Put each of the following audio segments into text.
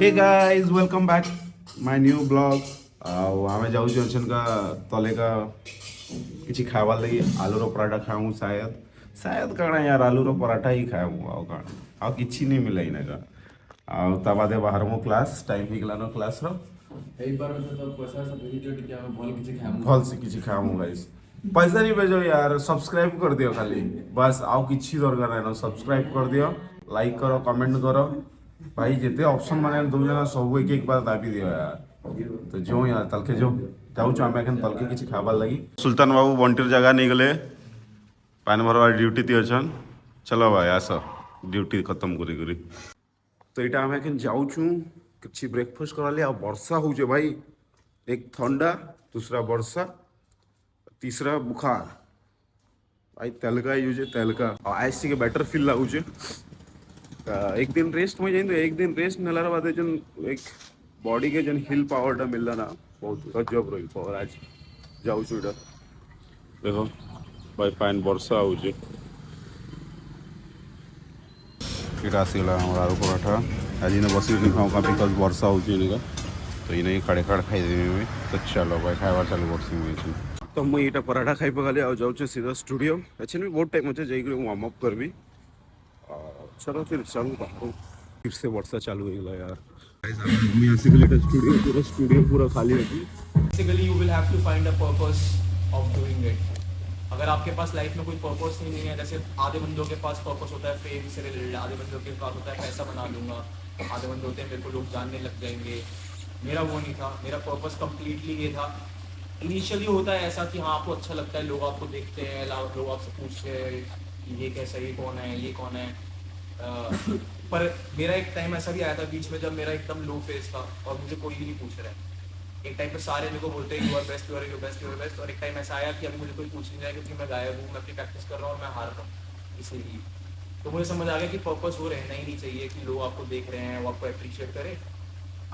Hey guys welcome back my new blog आमे जाऊँ अछन का तले का किसी खावार लगी आलू रो पराठा खाऊँ शायद शायद कण यार आलू रो पराठा ही खाऊँ आउ कण आउ किछि नहीं मिला इना का आउ ता बादे बाहर मो क्लास टाइम ही गलानो क्लास रो एई बार तो पैसा सब भेजी दियो टिके हम भल किछि खामु भल से किछि खाऊँ गाइस पैसा नहीं भेजो यार सब्सक्राइब कर दियो खाली बस आउ किछि दरकार नहीं सब्सक्राइब कर दियो लाइक करो कमेंट करो भाई जिते ऑप्शन माने दो जना सब एक एक बार दाबी दियो यार तो जो यार तलके जो जाऊ छु आमे एखन तलके किछि खाबार लगी सुल्तान बाबू बंटीर जगह नहीं गले पान भरवा ड्यूटी ती अछन चलो भाई आस ड्यूटी खत्म करी करी तो इटा आमे एखन जाऊ छु किछि ब्रेकफास्ट कराले आ वर्षा हो जे भाई एक ठंडा दूसरा वर्षा तीसरा बुखार भाई तेलका यूज तेलका आइस के बेटर फील लागुचे एक दिन रेस्ट में जाइन एक दिन रेस्ट नेलार बाद जन एक बॉडी के जन हिल पावर मिलला ना बहुत गजब रही पावर आज जाऊ छुटा देखो भाई पाइन वर्षा होचे किटा आसीला हमरा आलू पराठा आज ने बसी नहीं खाऊ का बिकॉज वर्षा होचे निका तो इने खड़े खड़ खाई देबे में तो चलो भाई खाइबार चालू करसी में तो मुझे यहाँ पराठा खाई पकाले आ जाऊँ सीधा स्टूडियो अच्छे भी बहुत टाइम अच्छे जाइए वार्म अप करबी चलो फिर चलू बाहर फिर से वर्षा चालू हो गया यार स्टूडियो पूरा खाली है Basically, you will have to find a purpose of doing it. अगर आपके पास लाइफ में कोई पर्पस नहीं है, जैसे आधे बंदों के पास पर्पस होता है फेम से रिलेटेड, आधे बंदों के पास होता है पैसा बना लूंगा, आधे बंदे होते हैं मेरे को लोग जानने लग जाएंगे। मेरा वो नहीं था, मेरा पर्पस कम्प्लीटली ये था। इनिशियली होता है ऐसा कि हाँ आपको अच्छा लगता है, लोग आपको देखते हैं, लोग आपसे पूछते हैं कि ये कैसा, ये कौन है, ये कौन है। पर मेरा एक टाइम ऐसा भी आया था बीच में जब मेरा एकदम लो फेज था और मुझे कोई भी नहीं पूछ रहा है। एक टाइम पे सारे मेरे को बोलते हैं you are best, you are best, you are best. और एक टाइम ऐसा आया कि अभी मुझे कोई पूछ नहीं रहा है क्योंकि मैं गायब हूँ, मैं अपनी प्रैक्टिस कर रहा हूँ और मैं हार रहा हूँ। इसीलिए तो मुझे समझ आ गया कि पर्पस वो रहना ही नहीं चाहिए कि लोग आपको देख रहे हैं, वो आपको अप्रिशिएट करें।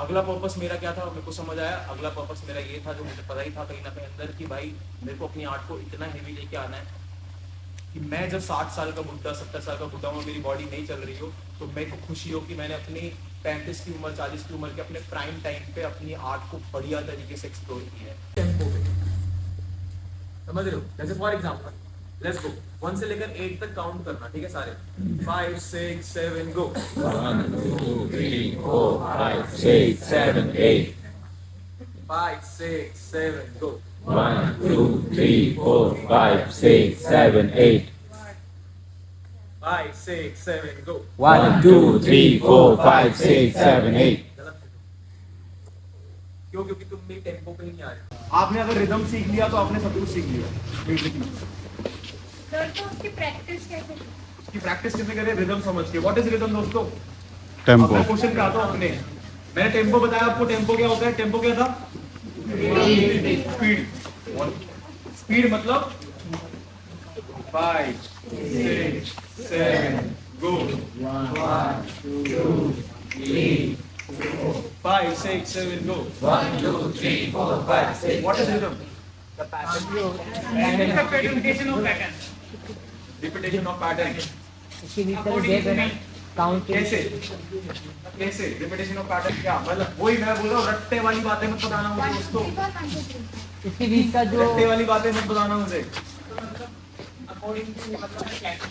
अगला पर्पस मेरा क्या था, मेरे को समझ आया। अगला पर्पस मेरा ये था जो मुझे पता ही था कहीं ना कहीं अंदर कि भाई मेरे को अपनी आर्ट को इतना हेवी लेके आना है कि मैं जब 60 साल का बुढ़ा, 70 साल का बुढ़ा हूँ, मेरी बॉडी नहीं चल रही हो, तो मेरे को खुशी हो कि मैंने अपनी 35 की उम्र, 40 की उम्र के अपने प्राइम टाइम पे अपनी आर्ट को बढ़िया तरीके से एक्सप्लोर किया है टेम्पो पे। समझ रहे हो? जैसे फॉर एग्जांपल लेट्स गो 1 से लेकर 8 तक काउंट करना, ठीक है सारे? 5 6 7 गो 1 2 3 4 5 6 7 8 5 6 7 गो 1 2 3 4 5 6 7 8 5 6 7 गो 1 2 3 4 5 6 7 8 क्यों? क्योंकि तुम मेरे टेम्पो पे ही नहीं आ रहे। आपने अगर रिदम सीख लिया तो आपने सब कुछ सीख लिया। सर तो उसकी प्रैक्टिस कैसे? उसकी प्रैक्टिस कैसे करें? रिदम समझ के। व्हाट इज रिदम दोस्तों? टेम्पो अपना क्वेश्चन पे आता हूं अपने। मैंने टेम्पो बताया आपको, टेम्पो क्या होता है? टेम्पो क्या था? स्पीड। स्पीड मतलब 5 6 7 गो 1 2 3 5 6 7 go 1 2 3 4 5 6 what is rhythm? The pattern. Repetition of pattern. Repetition of pattern. कैसे कैसे रिपीटेशन ऑफ पैटर्न? क्या मतलब? वही मैं बोल रहा हूँ, रट्टे वाली बातें मत बताना मुझे दोस्तों। इसके बीच का जो रट्टे वाली बातें मत बताना मुझे। अकॉर्डिंग टू मतलब कैसे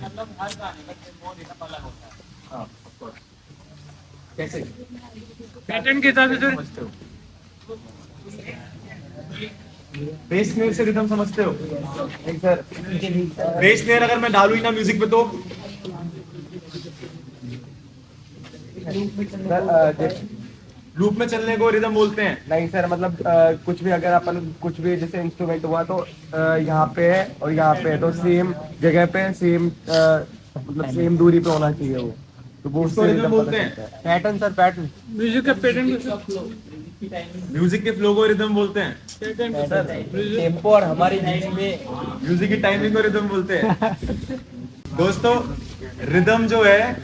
मतलब हर गाने का टेम्पो रिदम अलग होता है। हाँ ऑफ कोर्स। कैसे पैटर्न के हिसाब से समझते हो? बेस स्नेयर से रिदम समझते हो? नहीं सर, बेस स्नेयर अगर मैं डालूं ही ना म्यूजिक पे तो लूप में चलने को रिदम बोलते हैं। नहीं सर, मतलब कुछ भी अगर अपन कुछ भी जैसे इंस्ट्रूमेंट हुआ तो यहाँ पे है और यहाँ पे है तो सेम जगह पे सेम मतलब सेम दूरी पे होना चाहिए वो, तो वो उसको रिदम बोलते हैं। पैटर्न सर, पैटर्न म्यूजिक का पैटर्न म्यूजिक के फ्लो को रिदम बोलते हैं। सर, टेम्पो और हमारी बीच में म्यूजिक की टाइमिंग को रिदम बोलते हैं। दोस्तों रिदम जो है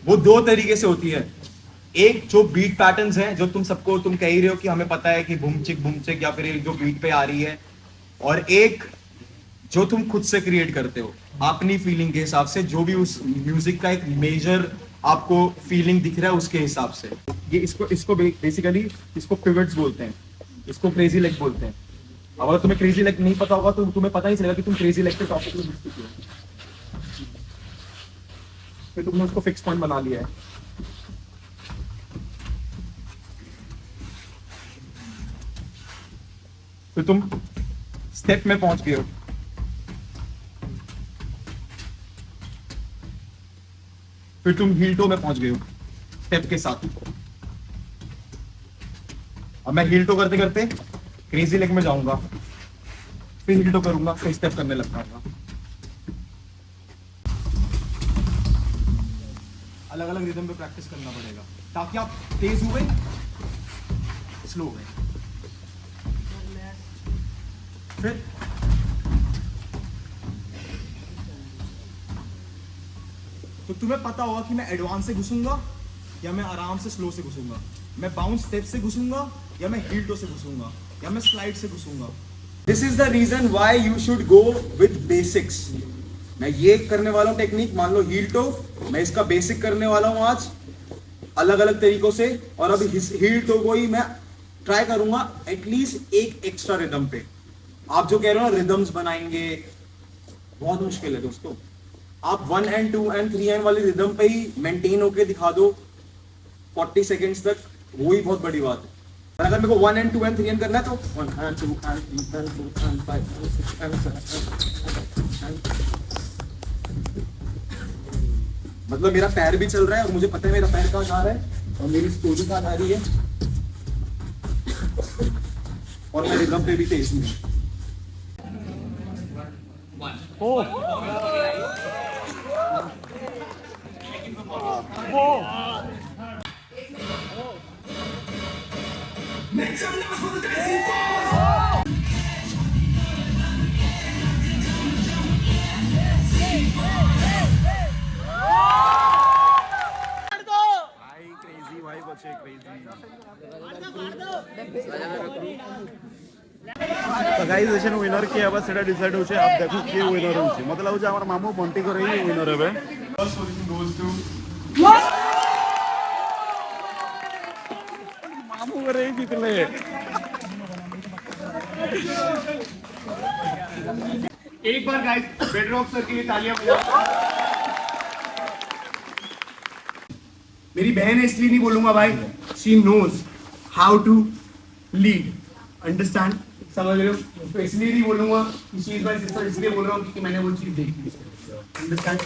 वो दो तरीके से होती है। एक जो बीट पैटर्न्स हैं, जो तुम कह ही रहे हो कि हमें पता है कि बुमचिक बुमचिक या फिर जो बीट पे आ रही है, और एक जो तुम खुद से क्रिएट करते हो अपनी फीलिंग के हिसाब से, जो भी उस म्यूजिक का एक मेजर आपको फीलिंग दिख रहा है उसके हिसाब से। ये इसको बेसिकली इसको पिवट्स बोलते हैं, इसको क्रेजी लेग बोलते हैं। अब अगर तुम्हें क्रेजी लेग नहीं पता होगा तो तुम्हें पता नहीं चलेगा कि तुम क्रेजी लेग के टॉपिक में घुस चुके हो, फिर तुमने उसको फिक्स पॉइंट बना लिया है। फिर तुम स्टेप में पहुंच गए हो, फिर तुम हील टो में पहुंच गए हो स्टेप के साथ। अब मैं हील टो करते करते क्रेजी लेग में जाऊंगा, फिर हील टो करूंगा, फिर स्टेप करने लग जाऊंगा। अलग अलग रिदम पे प्रैक्टिस करना पड़ेगा ताकि आप तेज हुए स्लो हुए। फिर तो तुम्हें पता होगा कि मैं एडवांस से घुसूंगा या मैं आराम से स्लो से घुसूंगा, मैं बाउंस स्टेप से घुसूंगा या मैं हील टो से घुसूंगा या मैं स्लाइड से घुसूंगा। This is the reason why you should go with basics. मैं ये करने वाला हूँ टेक्निक, मान लो हील टो, मैं इसका बेसिक करने वाला हूँ आज अलग अलग तरीकों से, और अभी हील टो को ही मैं ट्राई करूंगा एटलीस्ट एक एक्स्ट्रा रिदम पे। आप जो कह रहे हो ना रिदम्स बनाएंगे, बहुत मुश्किल है दोस्तों। आप 1 and 2 and 3 and वाली रिदम पे ही मेंटेन होके दिखा दो 40 सेकेंड्स तक, वो ही बहुत बड़ी बात है। और अगर मेरे को 1 and 2 and 3 and करना है तो 1 and 2 and 3 and 4 and 5 and 6 and 7 मतलब मेरा पैर भी चल रहा है और मुझे पता है मेरा पैर कहाँ जा रहा है और मेरी स्टोरी कहाँ जा रही है, और मैं रिदम पे भी तेज हूँ। तो गाइस एशन विनर किए अब सेटा डिसाइड होचे। अब देखो के विनर होचे, मत लागु हमर मामू बंटी करे ही विनर हेबे। मामू करे ही जीतले। एक बार गाइस बेडरॉक सर के लिए तालियां बजाओ। मेरी बहन है इसलिए नहीं बोलूंगा भाई, she knows how to lead, understand, समझ रहे हो? तो इसलिए नहीं बोलूंगा कि शी इज माय सिस्टर, इसलिए बोल रहा हूँ क्योंकि मैंने वो चीज देखी है, अंडरस्टैंड।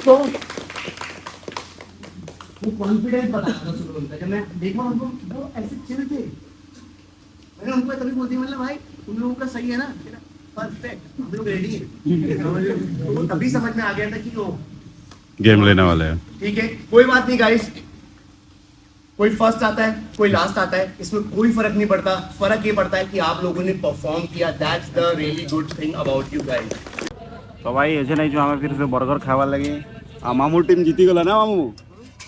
तो वो कॉन्फिडेंस बताया था शुरू होता है, जब मैं देखा उनको वो ऐसे चिल थे, मैंने उनको तभी बोलती मतलब भाई तुम लोगों का सही है ना, परफेक्ट, हम लोग रेडी हैं, समझ रहे हो? तो तभी समझ में आ गया था कि वो गेम लेने वाले हैं। ठीक है, कोई बात नहीं गाइस, कोई फर्स्ट आता है कोई लास्ट आता है, इसमें कोई फर्क नहीं पड़ता। फर्क ये पड़ता है कि आप लोगों ने परफॉर्म किया, that's the really good thing about you guys. तो भाई ऐसे नहीं जो हमें फिर से बर्गर खावा लगे। मामू टीम जीती गला ना,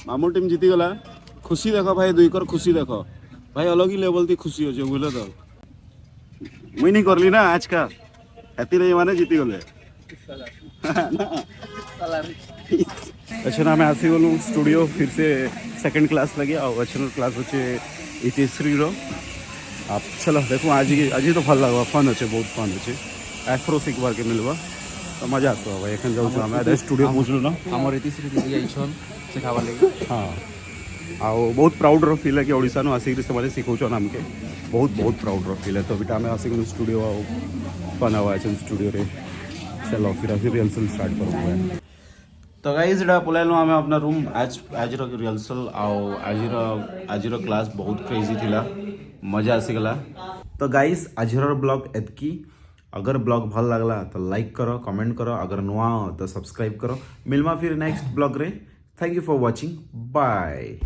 मामू टीम जीती गला। खुशी देखो भाई, दुई कर खुशी देखो भाई, अलग ही लेवल थी खुशी हो बुझल। तो मुई नहीं करली ना आज का, हेती नहीं माने जीती गले। अच्छा, आम आसी गलु स्टूडियो फिर से सेकंड क्लास लगे और अच्छा क्लास अच्छे इतिश्री रो। आप चलो देखो आज तो भल लगा, फन अच्छे, बहुत फन अच्छे, एफ्रो शिखबार के मिलवा तो मजा आसो भाई। एखन जाऊँ आम स्टूडियो पहुँचलु ना, आम इतिश्री दीदी आइछन से खावा लगे। हाँ, आउ बहुत प्राउड फील है कि ओडिशा नु आसिक से शिखौछन आमके, बहुत बहुत प्राउड फील है। तो बिटा आम आसिक स्टूडियो फन हवा स्टूडियो रे। चलो फिर रिहर्सल स्टार्ट करूँ। तो गाइज एटा पलाइलु आम अपना रूम। आज रिहर्सल आज क्लास बहुत क्रेजी थिला, मजा आसीगला। तो गाइज आज ब्लॉग एतकी। अगर ब्लॉग भल लगला तो लाइक करो, कमेंट करो, अगर नुआ हो तो सब्सक्राइब करो। मिलमा फिर नेक्स्ट ब्लॉग रे। Thank you for watching, bye.